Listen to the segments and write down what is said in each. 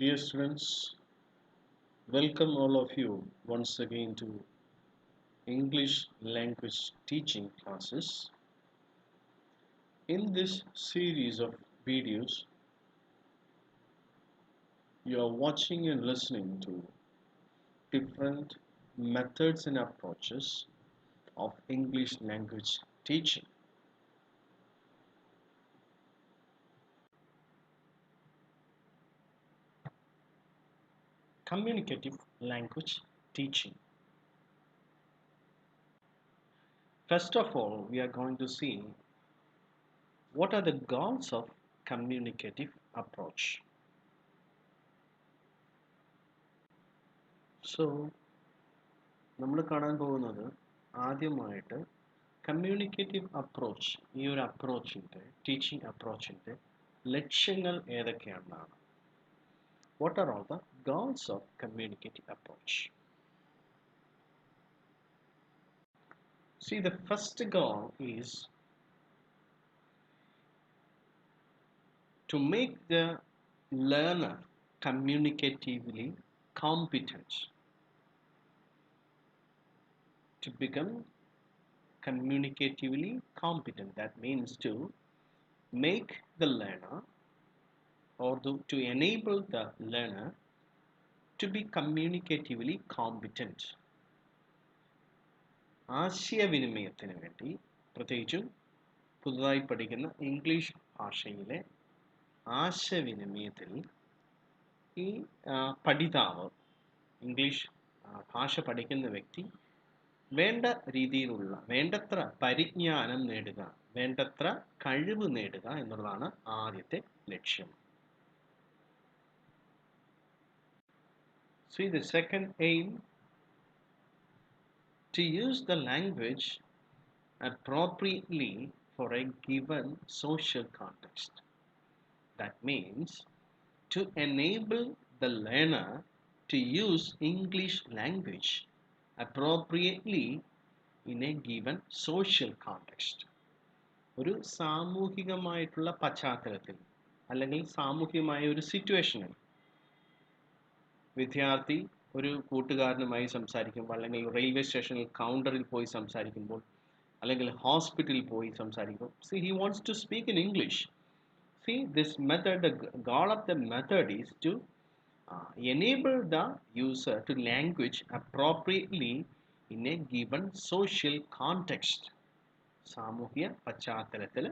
Dear students, welcome all of you once again to English language teaching classes. In this series of videos, you are watching and listening to different methods and approaches of English language teaching. Communicative language teaching. First of all, we are going to see what are the goals of communicative approach. So, നമ്മൾ കാണാൻ പോകുന്നത് ആദ്യമായിട്ട് communicative approach ഈ ഒരു അപ്രോച്ചിൻ്റെ teaching അപ്രോച്ചിൻ്റെ ലക്ഷ്യങ്ങൾ ഏതൊക്കെയാണെന്നാണ്. What are all the goals of communicative approach? See, the first goal is to make the learner communicatively competent, to become communicatively competent. That means to make the learner or to enable the learner to be communicatively competent. ആശയവിനിമയത്തിന് വേണ്ടി പ്രത്യേകിച്ചും പുതുതായി പഠിക്കുന്ന English ഭാഷയിലെ ആശയവിനിമയത്തിൽ ഈ പഠിതാവ് English ഭാഷ പഠിക്കുന്ന വ്യക്തി വേണ്ട രീതിയിലുള്ള വേണ്ടത്ര പരിജ്ഞാനം നേടുക, വേണ്ടത്ര കഴിവ് നേടുക എന്നുള്ളതാണ് ആദ്യത്തെ ലക്ഷ്യം. See, the second aim, to use the language appropriately for a given social context. That means to enable the learner to use English language appropriately in a given social context. ഒരു സാമൂഹികമായിട്ടുള്ള പശ്ചാത്തലത്തിൽ അല്ലെങ്കിൽ സാമൂഹികമായ ഒരു സിറ്റുവേഷനിൽ വിദ്യാർത്ഥി ഒരു കൂട്ടുകാരനുമായി സംസാരിക്കുമ്പോൾ, അല്ലെങ്കിൽ റെയിൽവേ സ്റ്റേഷനിൽ കൗണ്ടറിൽ പോയി സംസാരിക്കുമ്പോൾ, അല്ലെങ്കിൽ ഹോസ്പിറ്റലിൽ പോയി സംസാരിക്കുമ്പോൾ, he wants to speak in English. See, this method, the goal of the method is to enable the user to language appropriately in a given social context. സാമൂഹ്യ പശ്ചാത്തലത്തിൽ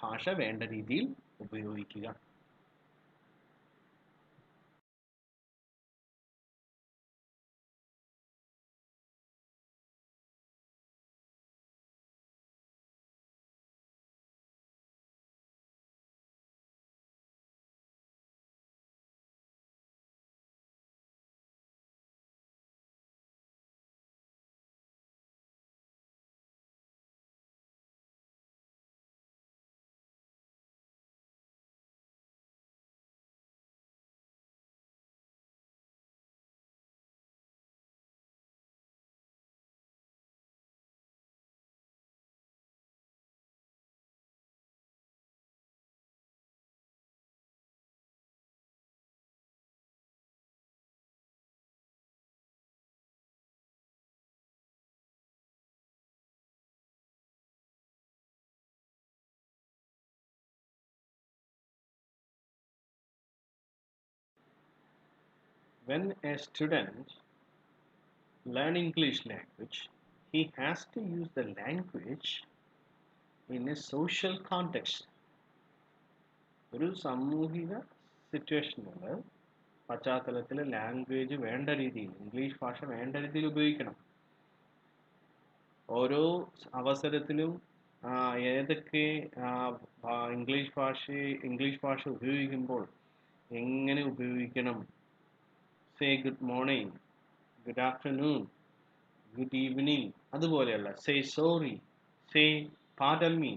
ഭാഷ വേണ്ട രീതിയിൽ ഉപയോഗിക്കുക. When a student learn English language, he has to use the language in a social context. ഒരു സാമൂഹിക സിറ്റുവേഷനിൽ പശ്ചാത്തലത്തിൽ ലാംഗ്വേജ് വേണ്ട രീതിയിൽ, ഇംഗ്ലീഷ് ഭാഷ വേണ്ട രീതിയിൽ ഉപയോഗിക്കണം. ഓരോ അവസരത്തിലും ഏതൊക്കെ ഇംഗ്ലീഷ് ഭാഷ ഉപയോഗിക്കുമ്പോൾ എങ്ങനെ ഉപയോഗിക്കണം. Say good morning, good afternoon, good evening, അതുപോലെയുള്ള say sorry, say pardon me,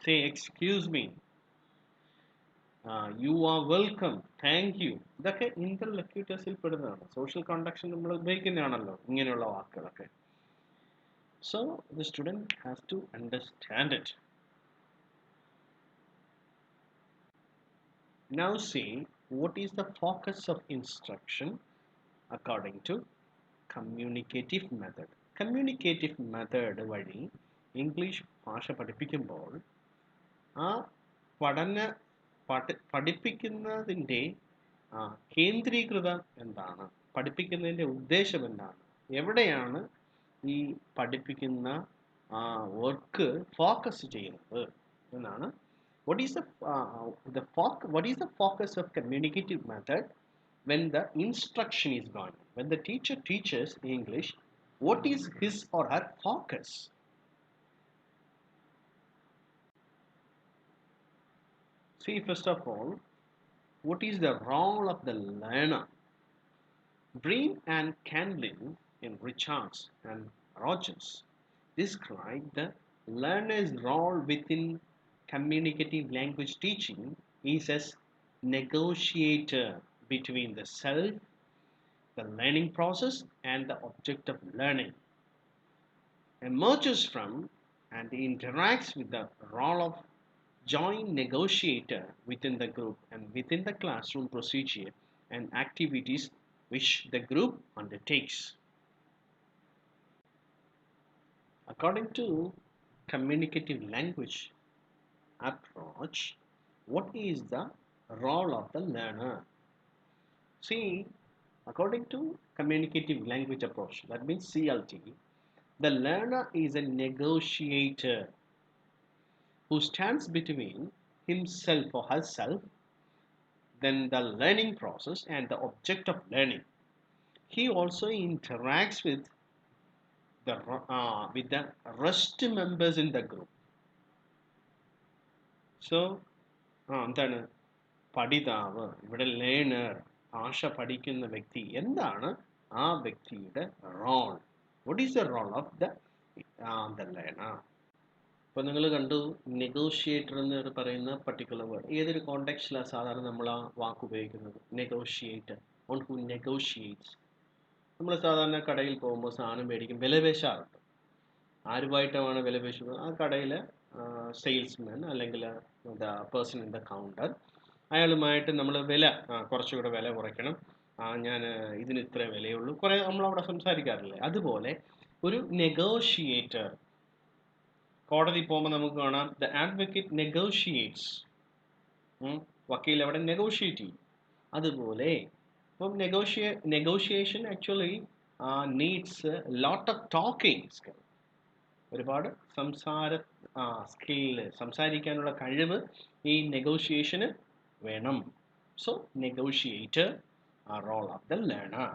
say excuse me, you are welcome, thank you, ഇതൊക്കെ ഇന്റർലോക്യൂട്ടേഴ്സിൽ പെടുന്നതാണ്. സോഷ്യൽ കോണ്ടാക്ഷൻ നമ്മൾ ഉപയോഗിക്കുന്നതാണല്ലോ ഇങ്ങനെയുള്ള വാക്കുകളൊക്കെ. So the student has to understand it. Now see, what is the focus of instruction according to communicative method? Communicative method വഴി English ഭാഷ പഠിപ്പിക്കുമ്പോൾ ആ പഠന പഠിപ്പിക്കുന്നതിൻ്റെ കേന്ദ്രീകൃതം എന്താണ്, പഠിപ്പിക്കുന്നതിൻ്റെ ഉദ്ദേശം എന്താണ്, എവിടെയാണ് ഈ പഠിപ്പിക്കുന്ന വർക്ക് ഫോക്കസ് ചെയ്യുന്നത് എന്നാണ്. What is what is the focus of communicative method when the instruction is going on? When the teacher teaches English, what is his or her focus? See, first of all, what is the role of the learner? Breen and Canlin in Richards and Rogers describe the learner's role within communicative language teaching is as negotiator between the self, the learning process, and the object of learning. Emerges from and interacts with the role of joint negotiator within the group and within the classroom procedure and activities which the group undertakes. According to communicative language approach, what is the role of the learner? See, according to communicative language approach, that means CLT, the learner is a negotiator who stands between himself or herself, then the learning process and the object of learning. He also interacts with the rest members in the group. So എന്താണ് പഠിതാവ്, ഇവിടെ learner, ഭാഷ പഠിക്കുന്ന വ്യക്തി, എന്താണ് ആ വ്യക്തിയുടെ role? What is the role of the learner? ഇപ്പോൾ നിങ്ങൾ കണ്ടു നെഗോഷിയേറ്റർ എന്ന് പറയുന്ന പർട്ടിക്കുലർ വേർഡ് ഏതൊരു കോണ്ടെക്സ്റ്റിലാണ് സാധാരണ നമ്മൾ ആ വാക്ക് ഉപയോഗിക്കുന്നത്? Negotiator, one who negotiates. നമ്മൾ സാധാരണ കടയിൽ പോകുമ്പോൾ സാധനം മേടിക്കും, വിലപേശാറുണ്ട്. ആരുമായിട്ടാണ് വിലപേശുന്നത്? ആ കടയിലെ സെയിൽസ്മാൻ അല്ലെങ്കിൽ the person in the counter, അയാളുമായിട്ട് നമ്മൾ വില കുറച്ചുകൂടെ വില കുറയ്ക്കണം, ഞാൻ ഇതിന് ഇത്ര വിലയുള്ളൂ, കുറേ നമ്മളവിടെ സംസാരിക്കാറില്ലേ? അതുപോലെ ഒരു നെഗോഷിയേറ്റർ, കോടതി പോകുമ്പോൾ നമുക്ക് കാണാം ദ അഡ്വക്കേറ്റ് നെഗോഷിയേറ്റ്സ്, വക്കീൽ അവിടെ നെഗോഷിയേറ്റ് ചെയ്യും. അതുപോലെ ഇപ്പം negotiation actually needs lot of talking skill. ഒരുപാട് സംസാരിക്കാനുള്ള കഴിവ് ഈ നെഗോഷിയേഷന് വേണം. So negotiator role of the learner.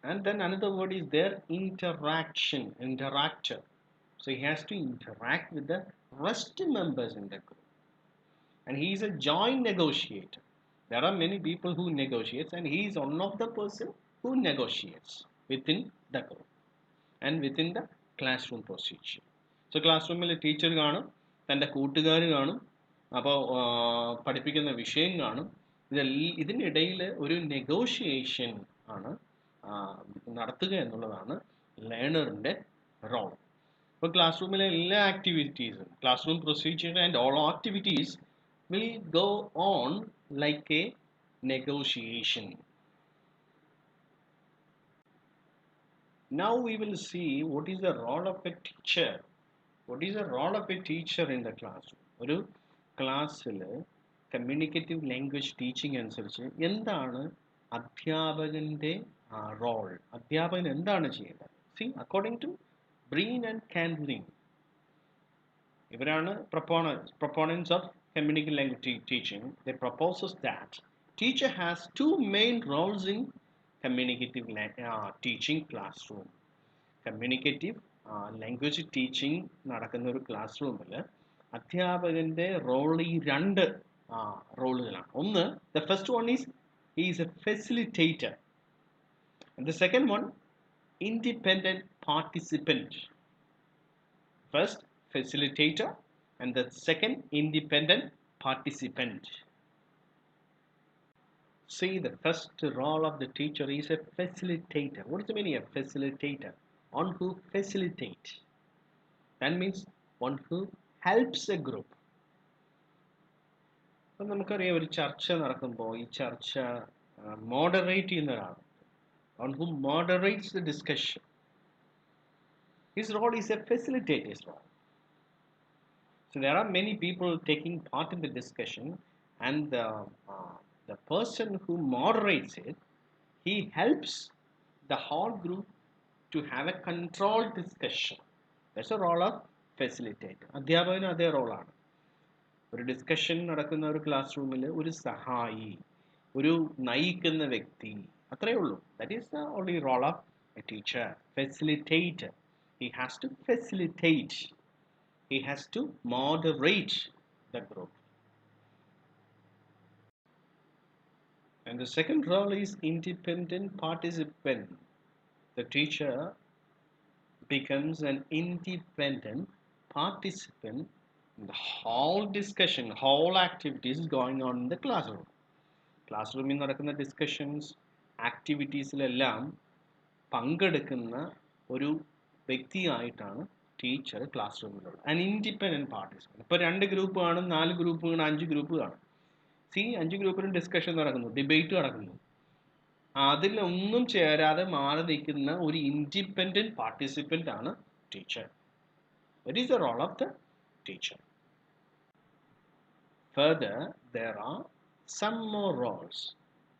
And then another word is there, interaction, interactor. So he has to interact with the rest members in the group. And he is a joint negotiator. There are many people who negotiate, and he is one of the person who negotiates within the group and within the classroom procedure. So ക്ലാസ്റൂമിൽ teacher കാണും, തൻ്റെ കൂട്ടുകാർ കാണും, അപ്പോൾ പഠിപ്പിക്കുന്ന വിഷയം കാണും. ഇതിനിടയിൽ ഒരു നെഗോഷിയേഷൻ ആണ് നടത്തുക എന്നുള്ളതാണ് ലേണറിൻ്റെ റോൾ. ഇപ്പോൾ ക്ലാസ് റൂമിലെ എല്ലാ ആക്ടിവിറ്റീസും, class room procedure and all activities will go on like a negotiation. Now we will see what is the role of a teacher. What is the role of a teacher in the classroom? ഒരു ക്ലാസ്സിൽ communicative language teaching അനുസരിച്ച് എന്താണ് അധ്യാപകൻ്റെ role? അധ്യാപകൻ എന്താണ് ചെയ്യേണ്ടത്? C, according to Breen and കാൻലിൻ, ഇവരാണ് proponents of communicative language teaching. They proposes that teacher has two main roles in communicative teaching classroom. Communicative language teaching നടക്കുന്ന ഒരു ക്ലാസ് റൂമിൽ അധ്യാപകൻ്റെ റോൾ ഈ രണ്ട് റോളുകളാണ്. ഒന്ന്, the first one is he is a facilitator, and the second one, independent participant. First, facilitator, and the second, independent participant. See, the first role of the teacher is a facilitator. What is the meaning of facilitator? One who facilitates. That means one who helps a group. അപ്പം നമുക്കറിയാം ഒരു ചർച്ച നടക്കുമ്പോൾ ഈ ചർച്ച moderate ചെയ്യുന്ന ഒരാളാണ്. On who moderates the discussion. His role is a facilitator's role. So there are many people taking part in the discussion, and the person who moderates it, he helps the whole group to have a controlled discussion. That's the role of facilitator. അധ്യാപകന് അതേ റോളാണ്. ഒരു discussion നടക്കുന്ന ഒരു class റൂമിൽ ഒരു സഹായി, ഒരു നയിക്കുന്ന വ്യക്തി, അത്രയേ ഉള്ളൂ. That is the only role of a teacher. Facilitator. He has to facilitate. He has to moderate the group. And the second role is independent participant. The teacher becomes an independent participant in the whole discussion, whole activities going on in the classroom. Class നടക്കുന്ന discussions ആക്ടിവിറ്റീസിലെല്ലാം പങ്കെടുക്കുന്ന ഒരു വ്യക്തിയായിട്ടാണ് teacher class റൂമിലുള്ളത്. An independent participant. ഇപ്പോൾ 2 group കാണും, 4 group കാണും, 5 group കാണും. 5 ഗ്രൂപ്പിലും ഡിസ്കഷൻ നടക്കുന്നു, ഡിബേറ്റ് നടക്കുന്നു. അതിലൊന്നും ചേരാതെ മാറി നിൽക്കുന്ന ഒരു ഇൻഡിപെൻഡൻറ്റ് പാർട്ടിസിപ്പൻ്റ് ആണ് teacher. That is the role of the teacher. Further, there are some more roles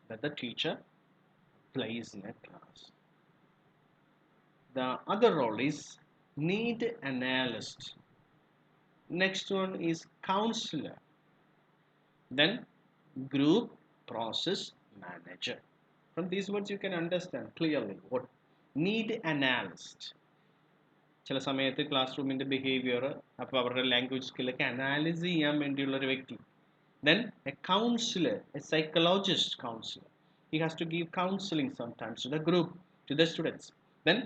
that the teacher plays in a class. The other role is need analyst. Next one is counselor. Then group process manager. From these words you can understand clearly what need analyst. ചില സമയത്ത് class റൂമിൻ്റെ behaviour, അപ്പോൾ അവരുടെ language സ്കില്ലൊക്കെ അനാലിസ് ചെയ്യാൻ വേണ്ടിയുള്ളൊരു വ്യക്തി. Then a counselor, a psychologist counselor. He has to give counseling sometimes to the group, to the students. Then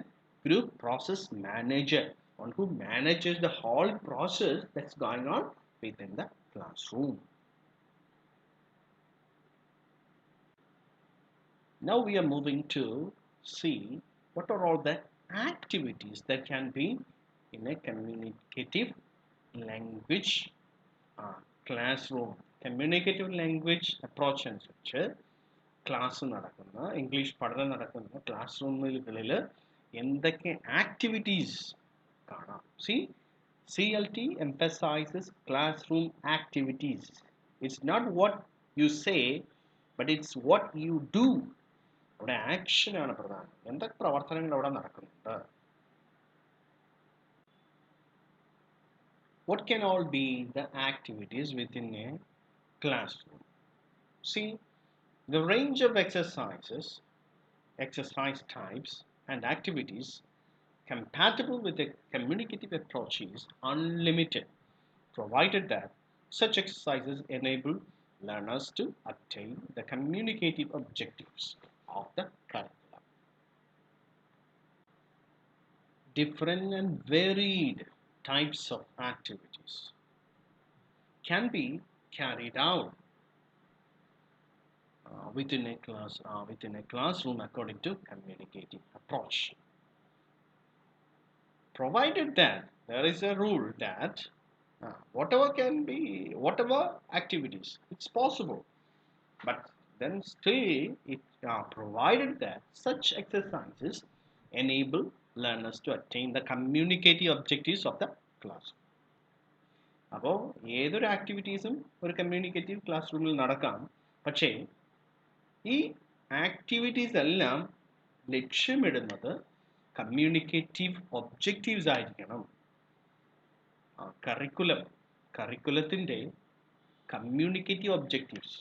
group process manager, one who manages the whole process that's going on within the classroom. Now we are moving to see what are all the activities that can be in a communicative language classroom. Communicative language approach അനുസരിച്ച് class നടക്കുന്ന, English പഠനം നടക്കുന്ന class റൂമുകളിൽ എന്തൊക്കെ activities കാണാം. CLT emphasizes classroom activities. It's not what you say, but it's what you do. അവിടെ ആക്ഷനാണ് പ്രധാനം. എന്തൊക്കെ പ്രവർത്തനങ്ങൾ അവിടെ നടക്കുന്നുണ്ട്. What can all be the activities within a classroom? See, the range of exercises, exercise types, and activities compatible with a communicative approach is unlimited, provided that such exercises enable learners to attain the communicative objectives of the curriculum. Different and varied types of activities can be carried out within a classroom according to communicative approach, provided that there is a rule that whatever activities it's possible, but then still it provided that such exercises enable learners to attain the communicative objectives of the class. അപ്പോൾ ഏതൊരു ആക്ടിവിറ്റീസും ഒരു communicative class റൂമിൽ നടക്കാം. പക്ഷേ ഈ activities എല്ലാം ലക്ഷ്യമിടുന്നത് കമ്മ്യൂണിക്കേറ്റീവ് ഒബ്ജക്റ്റീവ്സ് ആയിരിക്കണം. കറിക്കുലത്തിൻ്റെ കമ്മ്യൂണിക്കേറ്റീവ് ഒബ്ജക്റ്റീവ്സ്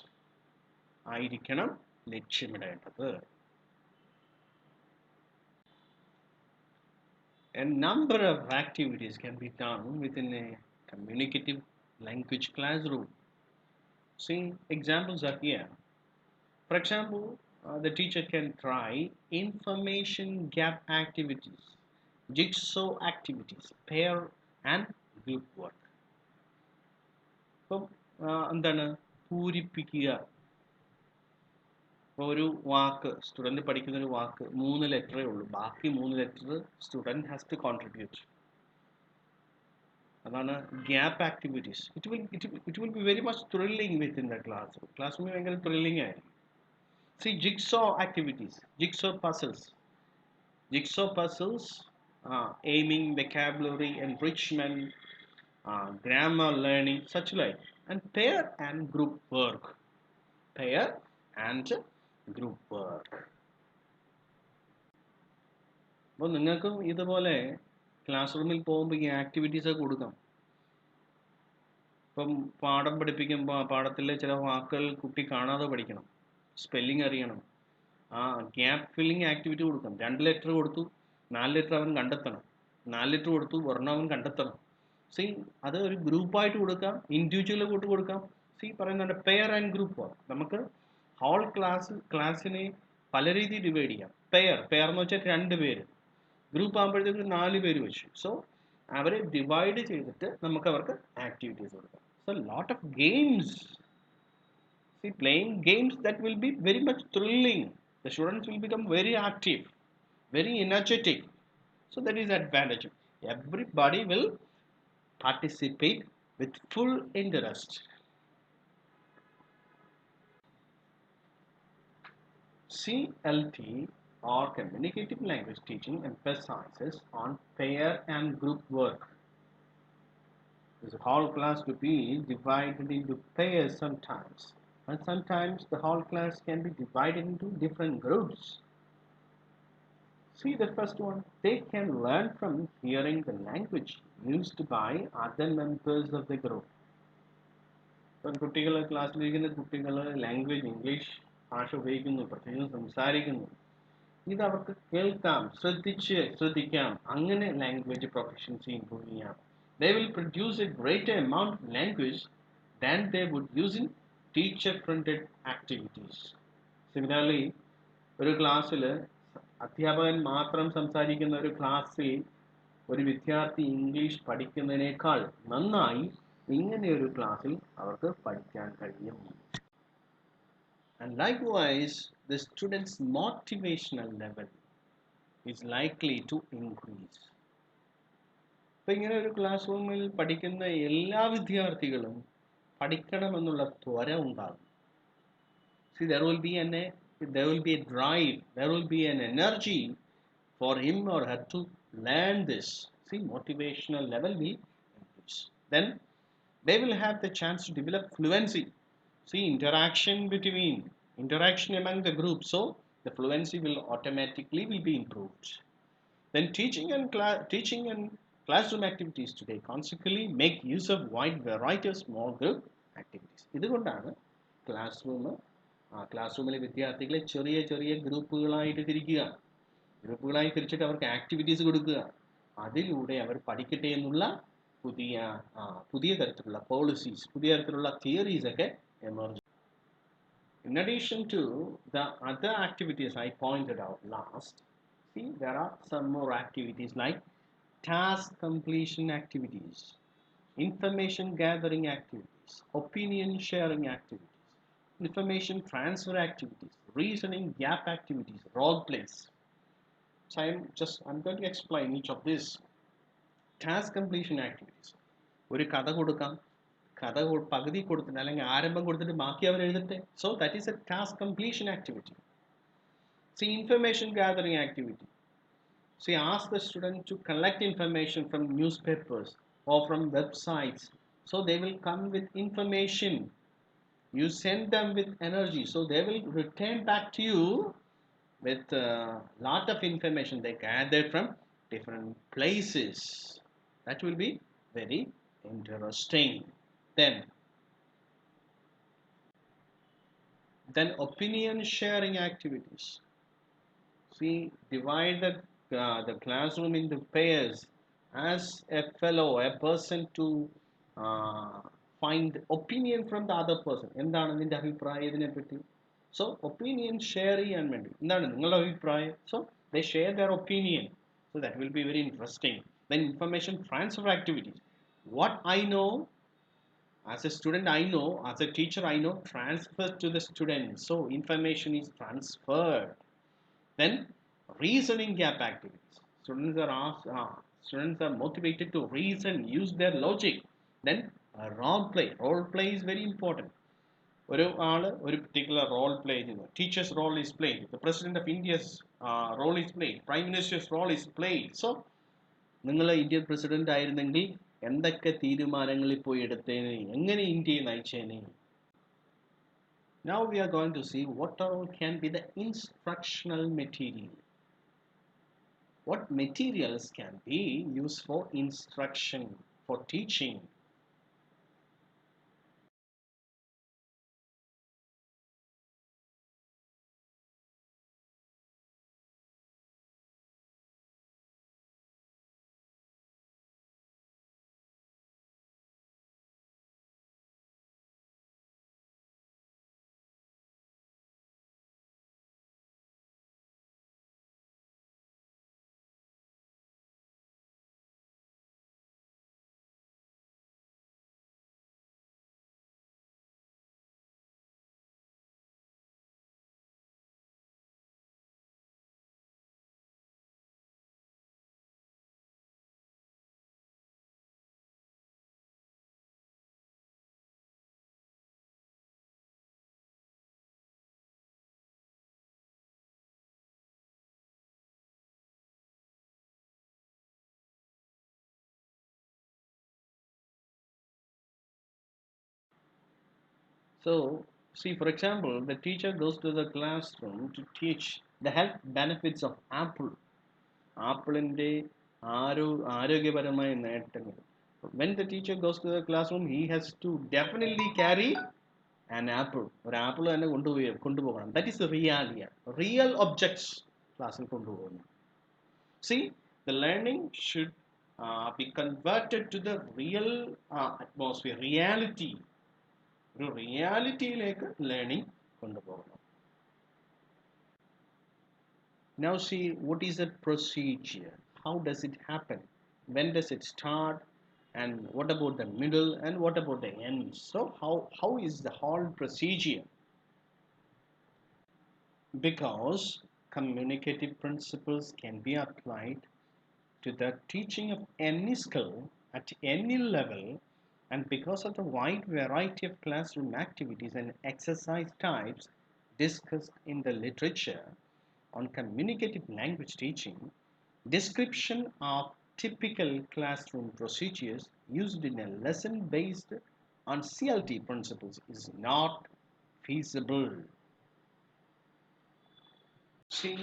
ആയിരിക്കണം ലക്ഷ്യമിടേണ്ടത്. A number of activities can be done within a communicative language classroom. See, examples are here. For example, the teacher can try information gap activities, jigsaw activities, pair and group work. അപ്പം എന്താണ് പൂരിപ്പിക്കുക. ഇപ്പോൾ ഒരു വാക്ക് student പഠിക്കുന്നൊരു വാക്ക് 3 ലെറ്ററേ ഉള്ളൂ, ബാക്കി 3 letter student has to contribute. അതാണ് gap activities. It will be very much thrilling with in the class റൂമിൽ ഭയങ്കര ത്രില്ലിംഗ് ആയിരിക്കും. See jigsaw activities, jigsaw puzzles, aiming, vocabulary enrichment, grammar learning, such like, and pair and group work. അപ്പോൾ നിങ്ങൾക്കും ഇതുപോലെ class റൂമിൽ പോകുമ്പോൾ ഈ activities കൊടുക്കാം. ഇപ്പം പാഠം പഠിപ്പിക്കുമ്പോൾ ആ പാഠത്തിലെ ചില വാക്കുകൾ കുട്ടി കാണാതെ പഠിക്കണം, സ്പെല്ലിംഗ് അറിയണം. ആ ഗ്യാപ്പ് ഫില്ലിംഗ് ആക്ടിവിറ്റി കൊടുക്കാം. 2 ലെറ്റർ കൊടുത്തു, 4 ലെറ്റർ അവൻ കണ്ടെത്തണം. 4 ലെറ്റർ കൊടുത്തു, ഒരെണ്ണം അവൻ കണ്ടെത്തണം. സി അത് ഒരു ഗ്രൂപ്പായിട്ട് കൊടുക്കാം, ഇൻഡിവിജ്വൽ കൂട്ട് കൊടുക്കാം. സി പറയുന്നുണ്ട് പെയർ ആൻഡ് ഗ്രൂപ്പ് വർക്ക്. നമുക്ക് ഹോൾ ക്ലാസ്സിനെ പല രീതിയിൽ ഡിവൈഡ് ചെയ്യാം. പെയർ എന്ന് വെച്ചാൽ 2 പേര്, ഗ്രൂപ്പ് ആകുമ്പോഴത്തേക്ക് 4 പേര് വെച്ചു. സോ അവരെ ഡിവൈഡ് ചെയ്തിട്ട് നമുക്ക് അവർക്ക് ആക്ടിവിറ്റീസ് കൊടുക്കാം. So lot of games. See, playing games that will be very much thrilling. The students will become very active, very energetic. So that is advantage. Everybody will participate with full interest. CLT or communicative language teaching emphasizes on pair and group work. The whole class to be divided into pairs sometimes, and sometimes the whole class can be divided into different groups. See the first one, they can learn from hearing the language used by other members of the group. ഇപ്പം കുട്ടികൾ ക്ലാസ്സിലിരിക്കുന്ന കുട്ടികൾ language English ഭാഷ ഉപയോഗിക്കുന്നു, പ്രത്യേകം സംസാരിക്കുന്നു. ഇത് അവർക്ക് കേൾക്കാം, ശ്രദ്ധിക്കാം, അങ്ങനെ ലാംഗ്വേജ് പ്രൊഫഷൻസി ഇംപ്രൂവ് ചെയ്യാം. They will produce a greater amount of language than they would use in teacher-fronted activities. Similarly, ഒരു ക്ലാസ്സിൽ അധ്യാപകൻ മാത്രം സംസാരിക്കുന്ന ഒരു ക്ലാസ്സിൽ ഒരു വിദ്യാർത്ഥി ഇംഗ്ലീഷ് പഠിക്കുന്നതിനേക്കാൾ നന്നായി ഇങ്ങനെ ഒരു ക്ലാസ്സിൽ അവർക്ക് പഠിക്കാൻ കഴിയും. And likewise, the student's motivational level is likely to increase. അപ്പോൾ ഇങ്ങനെ ഒരു ക്ലാസ് റൂമിൽ പഠിക്കുന്ന എല്ലാ വിദ്യാർത്ഥികളും പഠിക്കണമെന്നുള്ള ത്വര ഉണ്ടാകും. See, there will be a drive, there will be an energy for him or her to learn this. See, motivational level will increase. Then they will have the chance to develop fluency. See, interaction among the group. So the fluency will automatically be improved. Then teaching and classroom activities today consequently make use of wide variety of small group activities. ഇതുകൊണ്ടാണ് class റൂമിലെ വിദ്യാർത്ഥികളെ ചെറിയ ചെറിയ ഗ്രൂപ്പുകളായിട്ട് തിരിച്ചിട്ട് അവർക്ക് activities കൊടുക്കുക. അതിലൂടെ അവർ പഠിക്കട്ടെ എന്നുള്ള പുതിയ തരത്തിലുള്ള പോളിസീസ്, പുതിയ തരത്തിലുള്ള തിയറീസ് ഒക്കെ emerge. In addition to the other activities I pointed out last, see, there are some more activities like task completion activities, information gathering activities, opinion sharing activities, information transfer activities, reasoning gap activities, role plays. So I'm going to explain each of these. Task completion activities. ഒരു കഥ കൊടുക്കാം, കഥ പകുതി കൊടുത്തിട്ട് അല്ലെങ്കിൽ ആരംഭം കൊടുത്തിട്ട് ബാക്കി അവർ എഴുതട്ടെ. So that is a task completion activity. See, information gathering activity. See, ask the student to collect information from newspapers or from websites. So they will come with information. You send them with energy. So they will return back to you with a lot of information they gathered from different places. That will be very interesting. Then opinion sharing activities. See, divide the classroom into pairs. As a person to find opinion from the other person. എന്താണ് നിന്റെ അഭിപ്രായം ഇതിനെപ്പറ്റി? So opinion share ചെയ്യാൻ വേണ്ടി എന്താണ് നിങ്ങളുടെ അഭിപ്രായം? So they share their opinion. So that will be very interesting. Then information transfer activities. What I know as a student, I know, as a teacher, I know, transfer to the student. So information is transferred. Then reasoning gap activities. Students are asked, Students are motivated to reason, use their logic. Then role play. Role play is very important. ഒരു particular role play ചെയ്യുന്നു. Teacher's role is played. The President of India's role is played. Prime Minister's role is played. So, നിങ്ങൾ Indian president ആയിരുന്നെങ്കിൽ എന്തൊക്കെ തീരുമാനങ്ങളിൽ പോയി എടുത്തേനെ, എങ്ങനെ ഇന്ത്യയെ നയിച്ചേനെ. Now we are going to see what all can be the instructional material. What materials can be used for instruction, for teaching. So, see, for example, the teacher goes to the classroom to teach the health benefits of apple. ആപ്പിളിൻ്റെ ആരോഗ്യപരമായ നേട്ടങ്ങൾ. When the teacher goes to the classroom, he has to definitely carry an apple. ഒരു apple തന്നെ കൊണ്ടുപോകണം. That is the reality. Real objects ക്ലാസ്സിൽ കൊണ്ടുപോകുന്നു. See, the learning should be converted to the real atmosphere, reality. ഒരു റിയാലിറ്റിയിലേക്ക് learning കൊണ്ടുപോകണം. Now see, what is the procedure? How does it happen? When does it start? And what about the middle? And what about the end? So how is the whole procedure? Because communicative principles can be applied to the teaching of any skill at any level, and because of the wide variety of classroom activities and exercise types discussed in the literature on communicative language teaching, description of typical classroom procedures used in a lesson based on CLT principles is not feasible. See,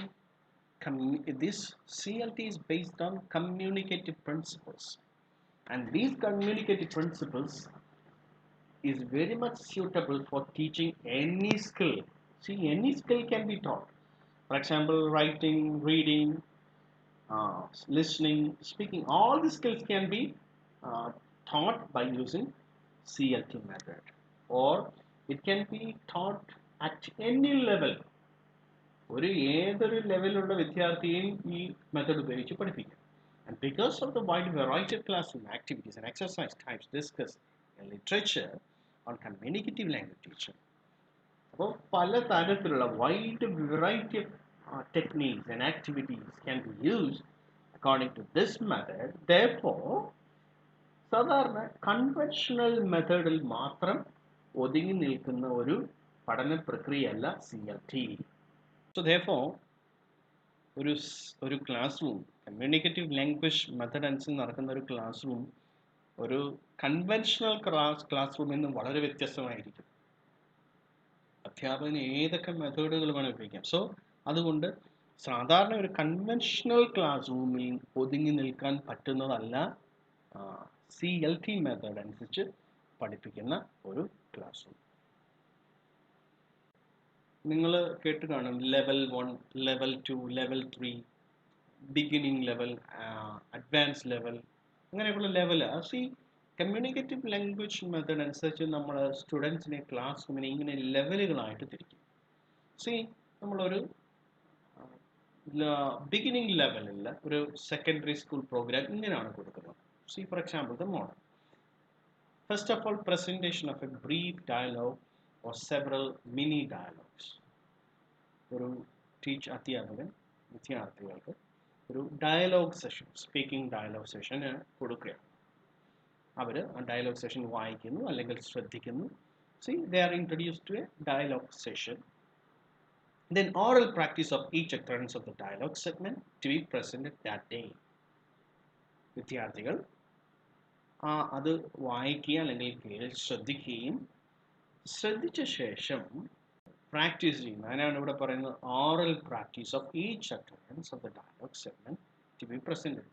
this CLT is based on communicative principles, and these communicative principles is very much suitable for teaching any skill. See, any skill can be taught. For example, writing, reading, listening, speaking, all the skills can be taught by using CLT method, or it can be taught at any level. ഏതൊരു ലെവലുള്ള വിദ്യാർത്ഥിയെയും ഈ method ഉപയോഗിച്ച് പഠിപ്പിക്കാം. And because of the wide variety of classroom activities and exercise types discussed in literature on communicative language teaching, അപ്പോൾ പല തരത്തിലുള്ള wide variety of techniques and activities can be used according to this method. Therefore, സാധാരണ conventional മെത്തേഡിൽ മാത്രം ഒതുങ്ങി നിൽക്കുന്ന ഒരു പഠന പ്രക്രിയയല്ല CLT. So therefore, ഒരു class room communicative language method അനുസരിച്ച് നടക്കുന്ന ഒരു ക്ലാസ് റൂം ഒരു കൺവെൻഷണൽ ക്ലാസ് റൂമിൽ നിന്ന് വളരെ വ്യത്യസ്തമായിരിക്കും. അധ്യാപകന് ഏതൊക്കെ മെത്തേഡുകൾ വേണം ഉപയോഗിക്കാം. സോ അതുകൊണ്ട് സാധാരണ ഒരു കൺവെൻഷണൽ ക്ലാസ് റൂമിൽ ഒതുങ്ങി നിൽക്കാൻ പറ്റുന്നതല്ല CLT മെത്തേഡ് അനുസരിച്ച് പഠിപ്പിക്കുന്ന ഒരു ക്ലാസ് റൂം. നിങ്ങൾ കേട്ട് കാണും level 1, level 2, level 3, beginning level, advance level, അങ്ങനെയൊക്കെയുള്ള level. See communicative language method അനുസരിച്ച് നമ്മൾ സ്റ്റുഡൻസിനെ ക്ലാസ് റൂമിനെ ഇങ്ങനെ ലെവലുകളായിട്ട് തിരിക്കും. സി നമ്മളൊരു ബിഗിനിങ് ലെവലിൽ ഒരു സെക്കൻഡറി സ്കൂൾ പ്രോഗ്രാം ഇങ്ങനെയാണ് കൊടുക്കുന്നത്. C for example the model. First of all, presentation of a brief dialogue or several mini dialogues. ഒരു അധ്യാപകൻ വിദ്യാർത്ഥികൾക്ക് ഒരു ഡയലോഗ് സെഷൻ, സ്പീക്കിംഗ് ഡയലോഗ് സെഷന് കൊടുക്കുക. അവർ ആ ഡയലോഗ് സെഷൻ വായിക്കുന്നു അല്ലെങ്കിൽ ശ്രദ്ധിക്കുന്നു. See, they are introduced to a dialogue session. Then oral practice of each occurrence of the dialogue segment to be presented that day. വിദ്യാർത്ഥികൾ അത് വായിക്കുക അല്ലെങ്കിൽ ശ്രദ്ധിക്കുകയും ശ്രദ്ധിച്ച ശേഷം പ്രാക്ടീസ് ചെയ്യും. അതിനാണ് ഇവിടെ പറയുന്നത് oral practice of each occurrence of the dialogue segment to be presented.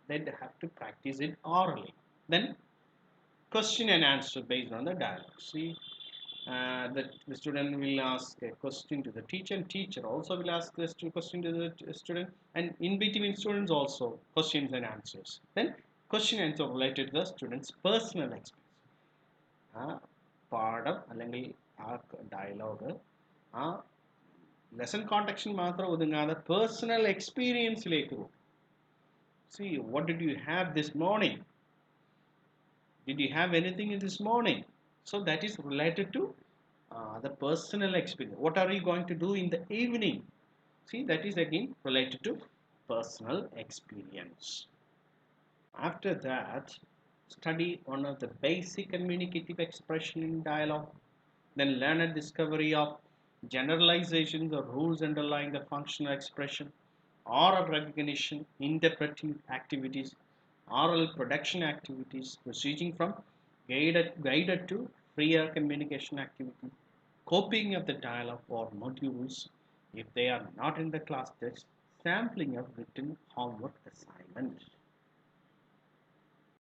They have to practice it orally. Then question and answer based on the dialogue. See, the student will ask a question to the teacher, and teacher also will ask this question to the student, and in between students also questions and answers. Then question and answer related to the student's personal experience. പാഠം അല്ലെങ്കിൽ ആ dialogue ആ lesson കോണ്ടക്സ്റ്റിൽ മാത്രം ഒതുങ്ങാതെ personal എക്സ്പീരിയൻസിലേക്ക് പോകും. See, what did you have this morning? Did you have anything in this morning? So that is related to the personal experience. What are you going to do in the evening? See, that is again related to personal experience. After that, study one of the basic communicative expression in dialogue. Then learn a discovery of generalizations or rules underlying the functional expression, oral recognition, interpretive activities, oral production activities, proceeding from guided to freer communication activity, copying of the dialogue or modules if they are not in the class text, sampling of written homework assignment.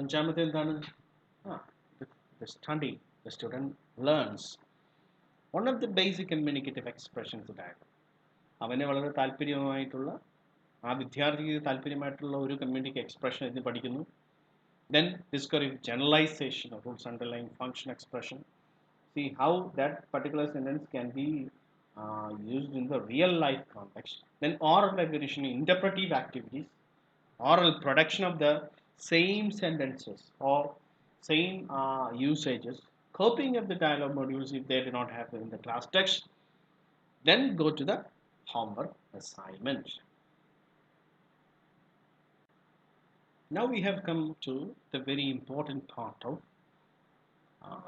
അഞ്ചാമത്തെ എന്താണ്? The study, the student learns one of the basic communicative expressions of dialogue. അവന് വളരെ താല്പര്യമായിട്ടുള്ള ആ വിദ്യാർത്ഥിക്ക് താല്പര്യമായിട്ടുള്ള ഒരു communicate expression ഇത് പഠിക്കുന്നു. Then discovery generalization of rules underlying function expression. See how that particular sentence can be used in the real life context. Then oral recognition, interpretive activities, oral production of the same sentences or same usages, copying of the dialogue modules if they do not have in the class text. Then go to the homework assignment. Now we have come to the very important part of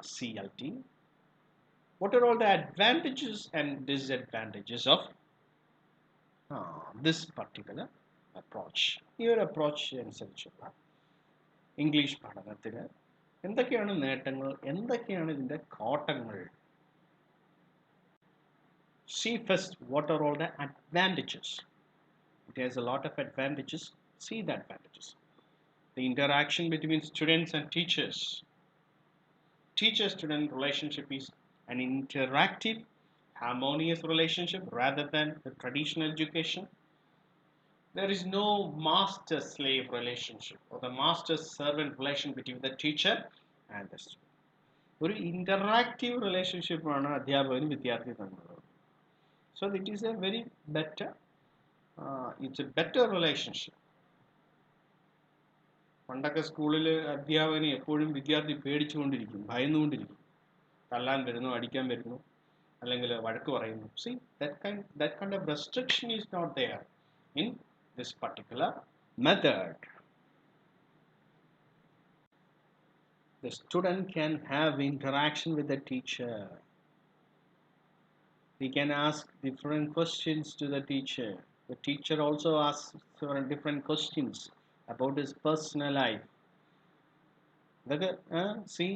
CLT. What are all the advantages and disadvantages of this particular approach? ഈ ഒരു approach അനുസരിച്ചുള്ള English പഠനത്തിന് എന്തൊക്കെയാണ് നേട്ടങ്ങൾ, എന്തൊക്കെയാണ് ഇതിൻ്റെ കോട്ടങ്ങൾ? See first, what are all the advantages? It has a lot of advantages. See the advantages. The interaction between students and teachers. Teacher-student relationship is an interactive, harmonious relationship rather than the traditional education. There is no master-slave relationship or the master-servant relation between the teacher and the student. ഒരു interactive relationship ആണ് അധ്യാപകനും വിദ്യാർത്ഥി തമ്മിലുള്ളത്. So it is a very better, it's a better relationship. പണ്ടൊക്കെ സ്കൂളിൽ അധ്യാപകനെ എപ്പോഴും വിദ്യാർത്ഥി പേടിച്ചുകൊണ്ടിരിക്കും, ഭയന്നുകൊണ്ടിരിക്കും. തല്ലാൻ വരുന്നു, അടിക്കാൻ വരുന്നു, അല്ലെങ്കിൽ വഴക്ക് പറയുന്നു. See, that kind of restriction is not there in this particular method. The student can have interaction with the teacher. He can ask different questions to the teacher. The teacher also asks different questions about his personal life. See,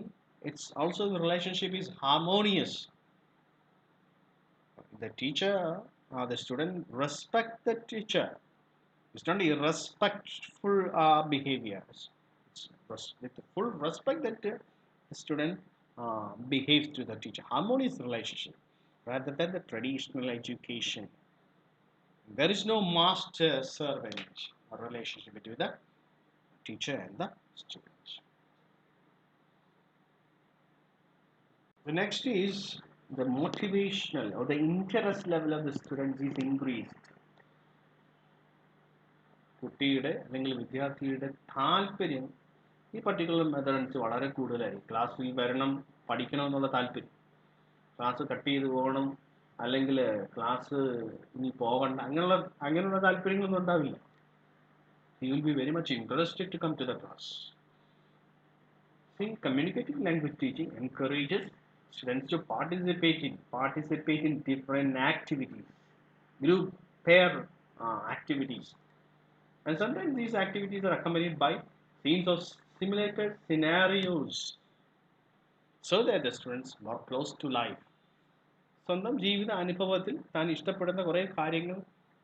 it's also the relationship is harmonious. The teacher or the student respect the teacher. It's not irrespectful behavior. It's with full respect that the student behaves to the teacher. Harmonious relationship rather than the traditional education. There is no master-servant relationship between the teacher and the student. The next is the motivational or the interest level of the students is increased. കുട്ടിയുടെ അല്ലെങ്കിൽ വിദ്യാർത്ഥിയുടെ താല്പര്യം ഈ particular method അനുസരിച്ച് വളരെ കൂടുതലായിരിക്കും. ക്ലാസ്സിൽ വരണം, പഠിക്കണമെന്നുള്ള താല്പര്യം, ക്ലാസ് കട്ട് ചെയ്ത് പോകണം അല്ലെങ്കിൽ ക്ലാസ് ഇനി പോകണ്ട, അങ്ങനെയുള്ള താല്പര്യങ്ങളൊന്നും ഉണ്ടാവില്ല. He will be very much interested to come to the class. See, communicative language teaching encourages students to participate in different activities, group, pair activities, and sometimes these activities are accompanied by scenes of simulated scenarios, so that the students more close to life. സ്വന്തം ജീവിത അനുഭവത്തിൽ താൻ ഇഷ്ടപ്പെടുന്ന കുറേ കാര്യങ്ങൾ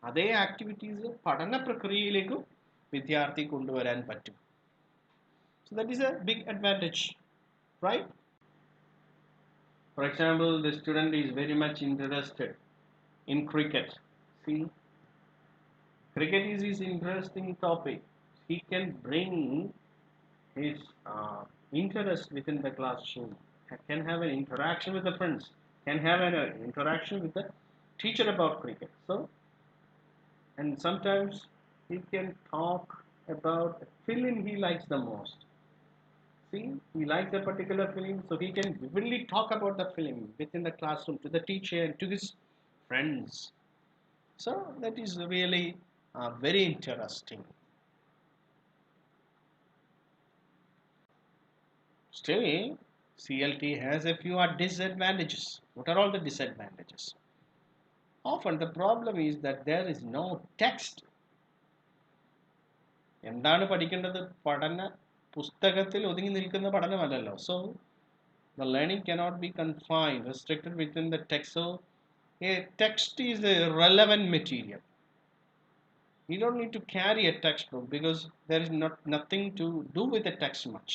അതേ activities പഠന പ്രക്രിയയിലേക്കും വിദ്യാർത്ഥി കൊണ്ടുവരാൻ പറ്റും. So that is a big advantage, right? For example, the student is very much interested in cricket. See, cricket is his interesting topic. He can bring his interest within the classroom, can have an interaction with the friends, can have an interaction with the teacher about cricket. So, and sometimes he can talk about the film he likes the most. See, he likes a particular film, so he can vividly talk about the film within the classroom to the teacher and to his friends. So that is really very interesting. Still, CLT has a few disadvantages. What are all the disadvantages? Often the problem is that there is no text. എന്താണ് പഠിക്കേണ്ടത്? പഠന പുസ്തകത്തിൽ ഒതുങ്ങി നിൽക്കുന്ന പഠനമല്ലല്ലോ. So the learning cannot be confined, restricted within the text. So a text is a relevant material. You don't need to carry a textbook because there is nothing to do with the text much.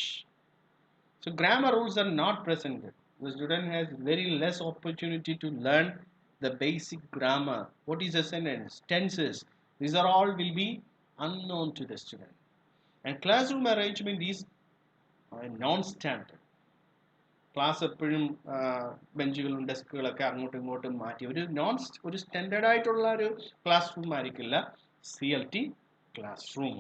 So grammar rules are not presented. The student has very less opportunity to learn the basic grammar. What is a sentence? Tenses. These are all will be unknown to the student. And classroom arrangement is non-standard. Class എപ്പോഴും ബെഞ്ചുകളും ഡെസ്കുകളൊക്കെ അങ്ങോട്ടും ഇങ്ങോട്ടും മാറ്റി ഒരു standard ആയിട്ടുള്ള ഒരു class room ആയിരിക്കില്ല CLT classroom.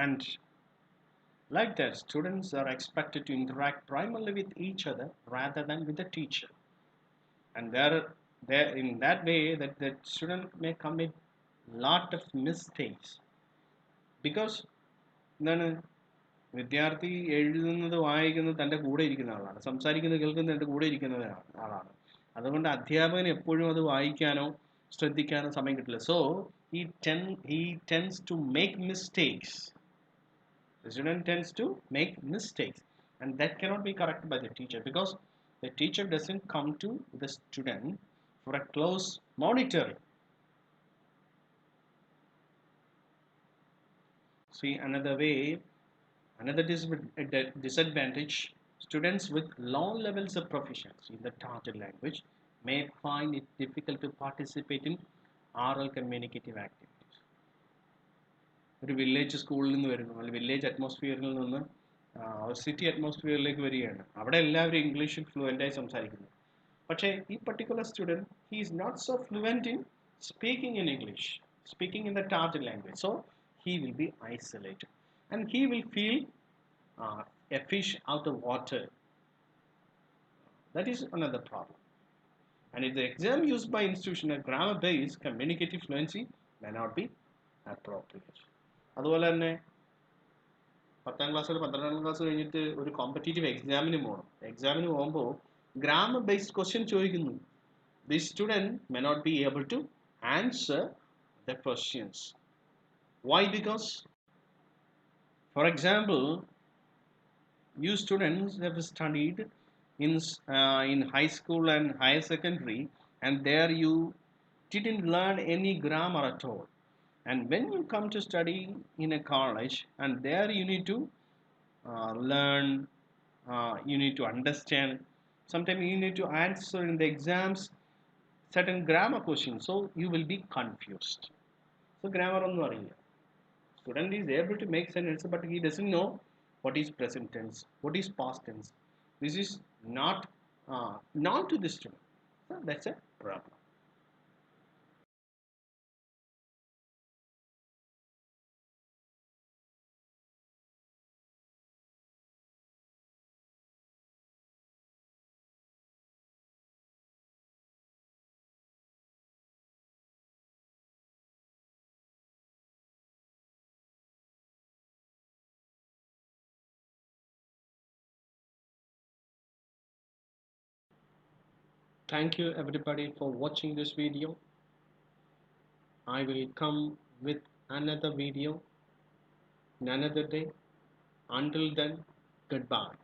And like that, students are expected to interact primarily with each other rather than with the teacher. And there in that way that the student may commit lot of mistakes because എന്താണ് വിദ്യാർത്ഥി എഴുതുന്നത് വായിക്കുന്നത് തൻ്റെ കൂടെ ഇരിക്കുന്ന ആളാണ്, സംസാരിക്കുന്നത് കേൾക്കുന്നത് തൻ്റെ കൂടെ ഇരിക്കുന്ന ആളാണ്. അതുകൊണ്ട് അധ്യാപകൻ എപ്പോഴും അത് വായിക്കാനോ ശ്രദ്ധിക്കാനോ സമയം കിട്ടില്ല. So he tends to make mistakes. The student tends to make mistakes, and that cannot be corrected by the teacher because the teacher doesn't come to the student for a close monitoring. See, another disadvantage: students with low levels of proficiency in the target language may find it difficult to participate in oral communicative activities. ഒരു village സ്കൂളിൽ നിന്ന് വരുന്നു, അല്ലെങ്കിൽ village അറ്റ്മോസ്ഫിയറിൽ നിന്ന് city അറ്റ്മോസ്ഫിയറിലേക്ക് വരികയാണ്. അവിടെ എല്ലാവരും ഇംഗ്ലീഷിൽ ഫ്ലുവൻ്റായി സംസാരിക്കുന്നു. പക്ഷേ ഈ particular student he is not so fluent in speaking in English, speaking in the target language. So he will be isolated and he will feel a fish out of water. That is another problem. And if the exam used by institution are grammar based, communicative fluency may not be appropriate. അതുപോലെ തന്നെ 10ാം ക്ലാസ്സിൽ 12ാം class കഴിഞ്ഞിട്ട് ഒരു competitive എക്സാമിന് പോകുമ്പോൾ grammar based question ചോദിക്കുന്നു. The student may not be able to answer the questions. Why? Because, for example, you students have studied in high school and higher secondary, and there you didn't learn any grammar at all. And when you come to study in a college, and there you need to learn, you need to understand. Sometimes you need to answer in the exams certain grammar questions, so you will be confused. So grammar ഒന്നും അറിയില്ല. Student is able to make sentences, but he doesn't know what is present tense, what is past tense. This is not known to the student. So that's a problem. Thank you everybody for watching this video. I will come with another video in another day. Until then, goodbye.